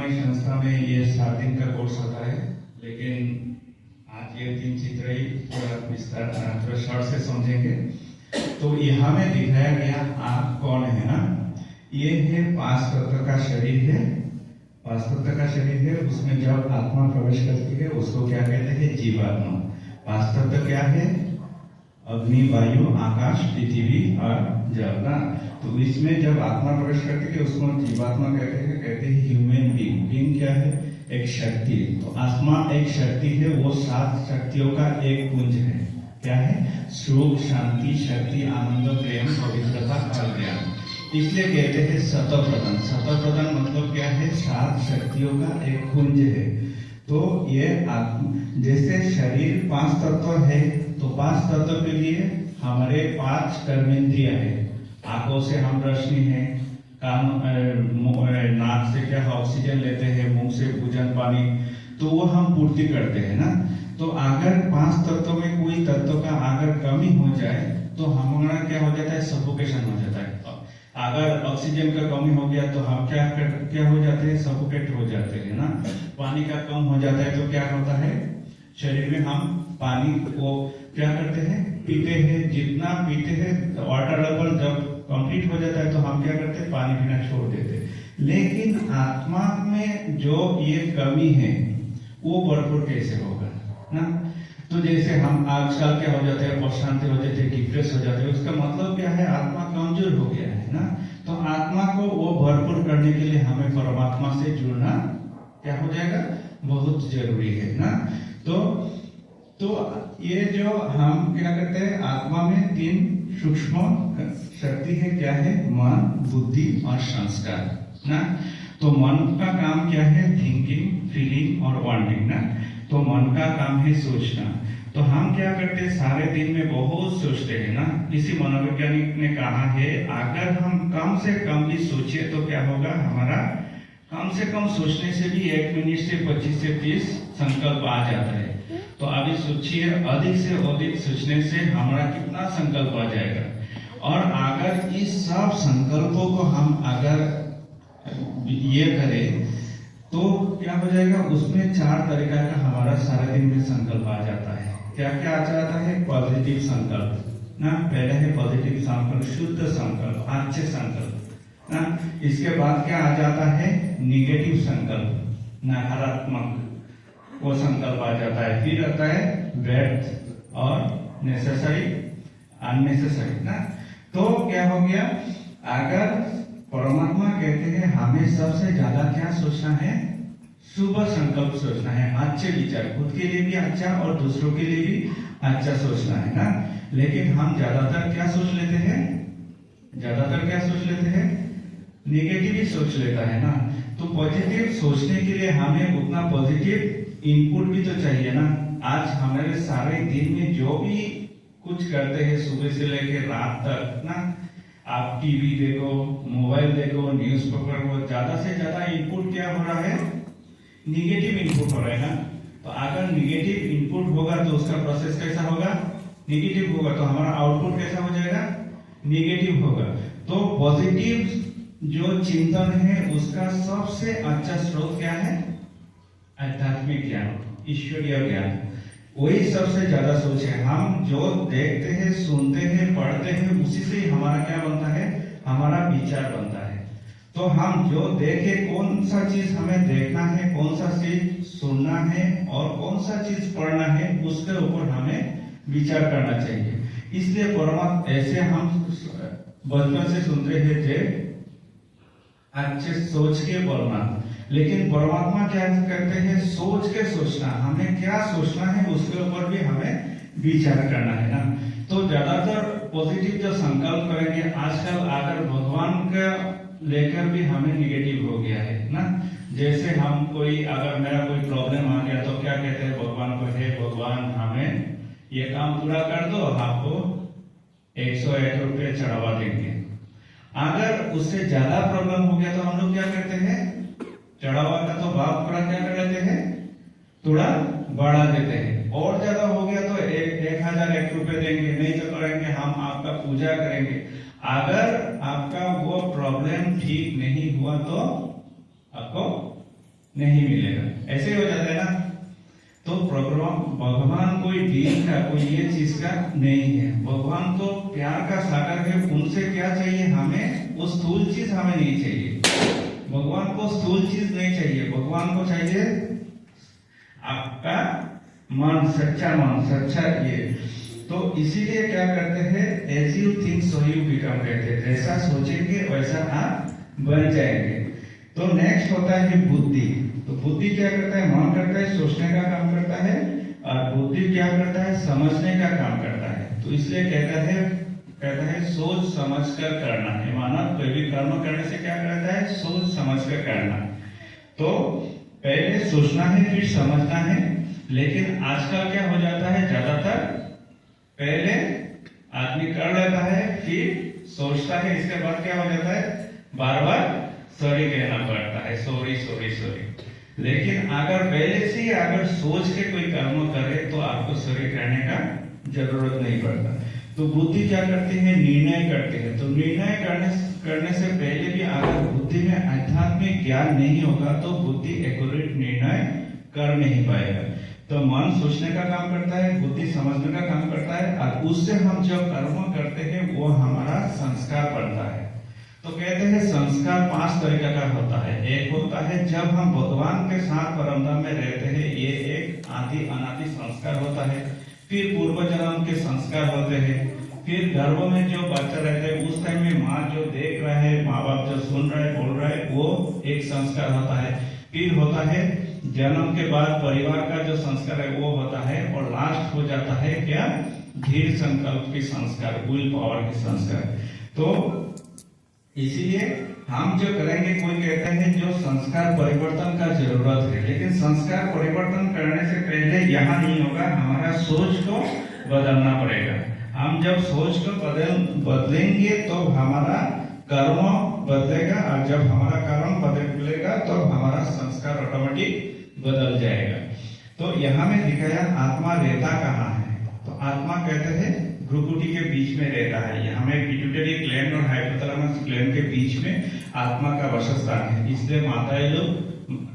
हमारी संस्था में ये 7 दिन का कोर्स होता है, लेकिन आज ये 3 चित्र ही थोड़ा विस्तार थोड़ा शॉर्ट से समझेंगे। तो यहाँ में दिखाया गया आप कौन है ना, ये है 5 तत्व का शरीर है। 5 तत्व का शरीर है, उसमें जब आत्मा प्रवेश करती है उसको क्या कहते हैं, जीवात्मा। 5 तत्व क्या है, अग्नि, वायु, आकाश, पृथ्वी और जल ना। तो इसमें जब आत्मा प्रवेश करती है उसको जीवात्मा कहते हैं ह्यूमन बीइंग। बीइंग क्या है, एक शक्ति। तो आत्मा एक शक्ति है, वो 7 शक्तियों का एक पुंज है। क्या है, सुख, शांति, शक्ति, आनंद, प्रेम, पवित्रता और ज्ञान। इसलिए कहते हैं सतप्रधान। सतप्रधान मतलब क्या है, 7 शक्तियों का एक पुंज है। तो ये जैसे शरीर 5 तत्व है, तो 5 तत्व के लिए हमारे 5 कर्मेंद्रिय है। आंखों से हम रोशनी है, कान नाक से क्या ऑक्सीजन लेते हैं, मुंह से भोजन पानी, तो वो हम पूर्ति करते हैं ना। तो अगर 5 तत्वों में कोई तत्व का अगर कमी हो जाए तो हमारा क्या हो जाता है, सफोकेशन हो जाता है। अगर ऑक्सीजन का कमी हो गया तो हम क्या हो जाते हैं, सफोकेट हो जाते हैं ना। पानी का कम हो जाता है तो क्या होता है, शरीर में हम पानी को क्या करते हैं, पीते हैं। जितना पीते हैं, वाटर लेवल जब कंप्लीट हो जाता है तो हम क्या करते हैं, पानी पीना छोड़ देते हैं। लेकिन आत्मा में जो ये कमी है वो भरपूर कैसे होगा ना। तो जैसे हम आजकल क्या हो जाते हैं, अशांति हो जाते हैं, डिप्रेस हो जाते हैं, उसका मतलब क्या है, आत्मा कमजोर हो गया है ना। तो आत्मा को वो भरपूर करने के लिए हमें परमात्मा से जुड़ना क्या हो जाएगा, बहुत जरूरी है ना। तो ये जो हम क्या करते हैं, आत्मा में 3 सूक्ष्म शक्ति है। क्या है, मन, बुद्धि और संस्कार ना। तो मन का काम क्या है, थिंकिंग, फीलिंग और वांटिंग ना। तो मन का काम है सोचना। तो हम क्या करते हैं, सारे दिन में बहुत सोचते हैं ना। किसी मनोवैज्ञानिक ने कहा है, अगर हम कम से कम भी सोचे तो क्या होगा, हमारा कम से कम सोचने से भी 1 मिनट से 25 से 30 संकल्प आ जाता है। तो अभी सोचिए, अधिक से अधिक सोचने से हमारा कितना संकल्प आ जाएगा। और अगर इस सब संकल्पों को हम अगर ये करें तो क्या हो जाएगा, उसमें 4 तरीका का हमारा सारा दिन में संकल्प आ जाता है। क्या क्या आ जाता है, पॉजिटिव संकल्प ना। पहले है पॉजिटिव संकल्प, शुद्ध संकल्प, अच्छे संकल्प ना। इसके बाद क्या आ जाता है, निगेटिव संकल्प, नकारात्मक वो संकल्प आ जाता है। फिर आता है व्यर्थ और नेसेसरी, अननेसेसरी ना। तो क्या हो गया, अगर परमात्मा कहते हैं हमें सबसे ज्यादा क्या सोचना है, शुभ संकल्प सोचना है, अच्छे विचार, खुद के लिए भी अच्छा और दूसरों के लिए भी अच्छा सोचना है ना। लेकिन हम ज्यादातर क्या सोच लेते हैं, निगेटिव ही सोच लेता है ना। तो पॉजिटिव सोचने के लिए हमें उतना पॉजिटिव इनपुट भी तो चाहिए ना। आज हमारे सारे दिन में जो भी कुछ करते हैं, सुबह से लेकर रात तक ना, आप टीवी देखो, मोबाइल देखो, न्यूज़पेपर को, ज्यादा से ज्यादा इनपुट क्या हो रहा है, निगेटिव इनपुट हो रहा है ना। तो अगर निगेटिव इनपुट होगा तो उसका प्रोसेस कैसा होगा, निगेटिव होगा। तो हमारा आउटपुट कैसा हो जाएगा, निगेटिव होगा। तो पॉजिटिव जो चिंतन है उसका सबसे अच्छा स्रोत क्या है, आध्यात्मिक ज्ञान, ईश्वरीय ज्ञान, वही सबसे ज्यादा सोच है। हम जो देखते हैं, सुनते हैं, पढ़ते हैं, उसी से हमारा क्या बनता है, हमारा विचार बनता है। तो हम जो देखे, कौन सा चीज हमें देखना है, कौन सा चीज सुनना है और कौन सा चीज पढ़ना है, उसके ऊपर हमें विचार करना चाहिए। इसलिए परमात्मा ऐसे हम बचपन से सुनते हैं थे, अच्छे सोच के बोलना। लेकिन परमात्मा क्या करते हैं, सोच के सोचना, हमें क्या सोचना है उसके ऊपर भी हमें विचार करना है ना। तो ज्यादातर पॉजिटिव जो संकल्प करेंगे, आजकल अगर भगवान का लेकर भी हमें निगेटिव हो गया है ना। जैसे हम कोई, अगर मेरा कोई प्रॉब्लम आ गया तो क्या कहते हैं भगवान को, हे भगवान हमें ये काम पूरा कर दो, आपको 101 रुपये चढ़ावा देंगे। अगर उससे ज्यादा प्रॉब्लम हो गया तो हम लोग क्या करते हैं, चढ़ावा का तो भाव थोड़ा क्या कर लेते हैं, थोड़ा बढ़ा देते हैं। और ज्यादा हो गया तो 1001 रुपये देंगे, नहीं तो करेंगे हम आपका पूजा करेंगे। अगर आपका वो प्रॉब्लम ठीक नहीं हुआ तो आपको नहीं मिलेगा। ऐसे हो जाता है ना। तो प्रोग्राम भगवान कोई डील का, कोई ये चीज का नहीं है। भगवान तो प्यार का सागर है। उनसे क्या चाहिए हमें? वो स्थूल चीज हमें नहीं चाहिए। भगवान को स्थूल चीज नहीं चाहिए। भगवान को चाहिए आपका मन, सच्चा मन, सच्चा ये। तो इसीलिए क्या करते हैं? As you think so you become कहते हैं। जैसा सोचेंगे वैसा आप बन जाएंगे। तो नेक्स्ट होता है बुद्धि। तो बुद्धि क्या करता है? मन करता है, सोचने का काम करता है, और बुद्धि क्या करता है? समझने का काम करता है। तो इसलिए कहता है सोच समझ कर करना है। मानव कोई भी कर्म करने से क्या करता है? सोच समझ कर करना। तो पहले सोचना है, फिर समझना है। लेकिन आजकल क्या हो जाता है? ज्यादातर पहले आदमी कर लेता है, फिर सोचता है, इसके बाद क्या हो जाता है? बार बार सॉरी कहना पड़ता है, सॉरी सॉरी सॉरी। लेकिन अगर पहले से ही अगर सोच के कोई कर्म करे तो आपको सॉरी करने का जरूरत नहीं पड़ता। तो बुद्धि क्या करती है? निर्णय करती है। तो निर्णय करने से पहले भी अगर बुद्धि में आध्यात्मिक ज्ञान नहीं होगा तो बुद्धि एक्यूरेट निर्णय कर नहीं पाएगा। तो मन सोचने का काम करता है, बुद्धि समझने का काम करता है, और उससे हम जब कर्म करते हैं वो हमारा संस्कार बनता है। तो कहते हैं संस्कार 5 तरीके का होता है। एक होता है जब हम भगवान के साथ परमधाम में रहते हैं, ये एक आदि अनादि संस्कार होता है। फिर पूर्व जन्म के संस्कार होते हैं। फिर गर्भ में जो बच्चा रहता है उस टाइम में माँ जो देख रहा है, माँ बाप जो सुन रहा है, बोल रहा है, वो एक संस्कार होता है। फिर होता है जन्म के बाद परिवार का जो संस्कार है वो होता है। और लास्ट हो जाता है क्या? धीर संकल्प की संस्कार, विल पावर की संस्कार। तो इसीलिए हम जो करेंगे, कोई कहते हैं जो संस्कार परिवर्तन का जरूरत है, लेकिन संस्कार परिवर्तन करने से पहले यहाँ नहीं होगा, हमारा सोच को बदलना पड़ेगा। हम जब सोच को बदलेंगे तो हमारा कर्म बदलेगा, और जब हमारा कर्म बदलेगा तो हमारा संस्कार ऑटोमेटिक बदल जाएगा। तो यहाँ में दिखाया आत्मा रहता कहाँ है? तो आत्मा कहते हैं भ्रुकुटी के बीच में रहता है। यहाँ में पिट्यूटरी ग्लैंड और हाइपोथैलेमस ग्लैंड के बीच में आत्मा का वासस्थान है। इसलिए माताएं लोग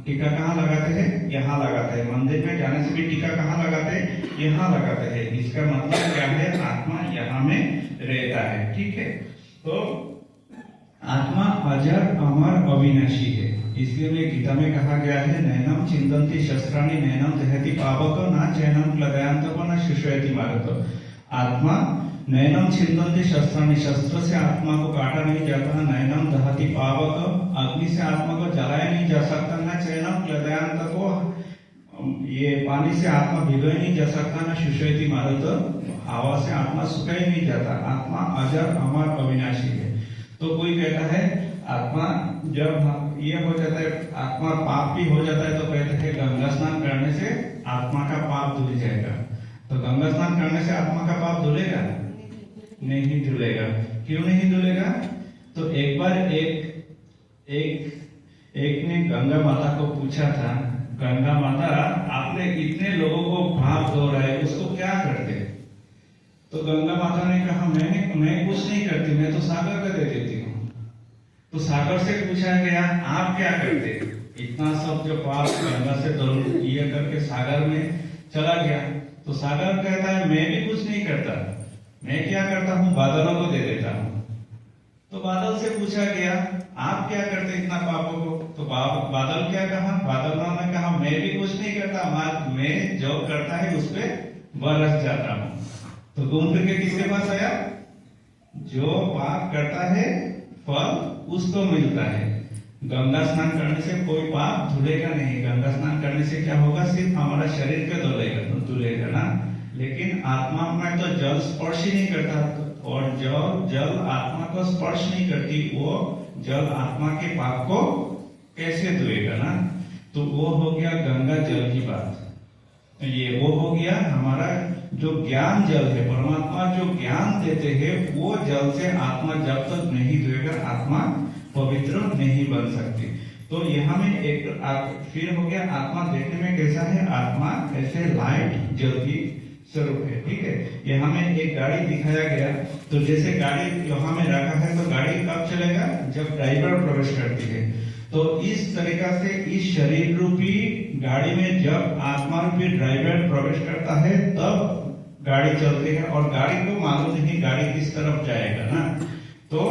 टीका कहाँ लगाते हैं? यहाँ लगाते हैं। मंदिर में जाने से भी टीका कहाँ लगाते हैं? यहाँ लगाते हैं। इसका मतलब क्या है? आत्मा यहाँ में रहता है। ठीक है। तो आत्मा अजर, अमर, अविनाशी है। इसलिए में गीता में कहा गया है, नैनम चिंतन्ति शस्त्राणि नैनम दहति पावक न चैनम क्लदयांतक न शुष्यति मारुत। आत्मा नैनम छिन्दन्ति शस्त्राणि, शस्त्र से आत्मा को काटा नहीं जाता। नैनम दहति पावक, अग्नि से आत्मा को जलाया नहीं जा सकता। न चैनम क्लदयांतक, ये पानी से आत्मा भिगोया नहीं जा सकता। न शुष्यति मारुत, हवा से आत्मा सुखाया नहीं जाता। आत्मा अजर, अमर, अविनाशी है। तो कोई कहता है आत्मा जब ये हो जाता है, आत्मा पाप भी हो जाता है, तो कहते हैं गंगा स्नान करने से आत्मा का पाप धुल जाएगा। तो गंगा स्नान करने से आत्मा का पाप धुलेगा? नहीं धुलेगा। क्यों नहीं धुलेगा? तो एक बार एक ने गंगा माता को पूछा था, गंगा माता आपने इतने लोगों को पाप धो रहा है, उसको क्या करते? तो गंगा माता ने कहा मैं कुछ नहीं करती, मैं तो सागर को दे देती हूँ। तो सागर से पूछा गया आप क्या करते? इतना सब जो पाप गंगा से धो ये करके सागर में चला गया। तो सागर कहता है मैं भी कुछ नहीं करता, मैं क्या करता हूँ? बादलों को दे देता हूँ। तो बादल से पूछा गया आप क्या करते इतना पापों को? तो बादल क्या कहा? बादलों ने कहा मैं भी कुछ नहीं करता, मैं जो करता है उस पे बरस जाता हूँ। तो घूम फिर के किसके पास आया? जो पाप करता है फल उसको मिलता है। गंगा स्नान करने से कोई पाप धुलेगा नहीं। गंगा स्नान करने से क्या होगा? सिर्फ हमारा शरीर का धुलेगा ना, लेकिन आत्मा में तो जल स्पर्श ही नहीं करता। और जल आत्मा को स्पर्श नहीं करती, वो जल आत्मा के पाप को कैसे धुएगा ना? तो वो हो गया गंगा जल की बात। ये वो हो गया हमारा जो ज्ञान जल है, परमात्मा जो ज्ञान देते हैं वो जल से आत्मा जब तक नहीं धोएगा आत्मा पवित्र नहीं बन सकती। तो यहाँ में एक फिर हो गया आत्मा देखने में कैसा है? आत्मा ऐसे लाइट जल की स्वरूप है। ठीक है। यहाँ में एक गाड़ी दिखाया गया, तो जैसे गाड़ी यहाँ में रखा है तो गाड़ी कब चलेगा? जब ड्राइवर प्रवेश करती है। तो इस तरीका से इस शरीर रूपी गाड़ी में जब आत्मा रूपी ड्राइवर प्रवेश करता है तब गाड़ी चलती है, और गाड़ी को मालूम नहीं गाड़ी किस तरफ जाएगा ना। तो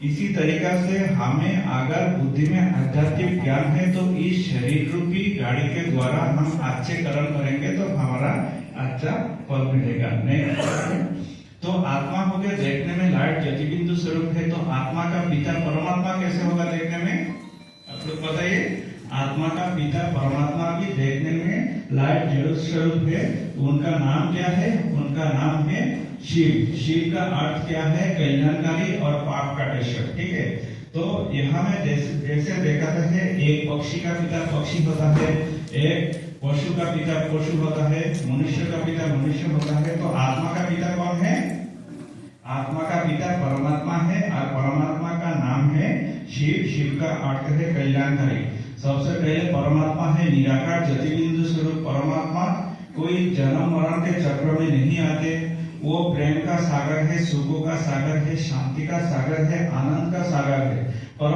इसी तरीका से हमें अगर बुद्धि में आध्यात्मिक ज्ञान है तो इस शरीर रूपी गाड़ी के द्वारा हम अच्छे कर्म करेंगे तो हमारा अच्छा फल मिलेगा। तो आत्मा हो गया देखने में लाइट ज्योतिबिंदु स्वरूप है, तो आत्मा का पिता परमात्मा कैसे होगा देखने में? आप लोग बताइए। आत्मा का पिता परमात्मा भी देखने में लाइट ज्योति स्वरूप है। उनका नाम क्या है? उनका नाम है शिव। शिव का अर्थ क्या है? कल्याणकारी और पाप काटेश्वर। ठीक है, तो यहाँ में जैसे देखा है, एक पक्षी का पिता पक्षी होता है, एक पशु का पिता पशु होता है, मनुष्य का पिता मनुष्य होता है। तो आत्मा का पिता कौन है? आत्मा का पिता परमात्मा है, और परमात्मा का नाम है शिव। शिव का अर्थ है कल्याणकारी। सबसे पहले परमात्मा है निराकार ज्योतिबिंदु स्वरूप परमात्मा, कोई जन्म मरण के चक्र में नहीं आते। वो प्रेम का सागर है, सुखों का सागर है, शांति का सागर है, आनंद का सागर है। पर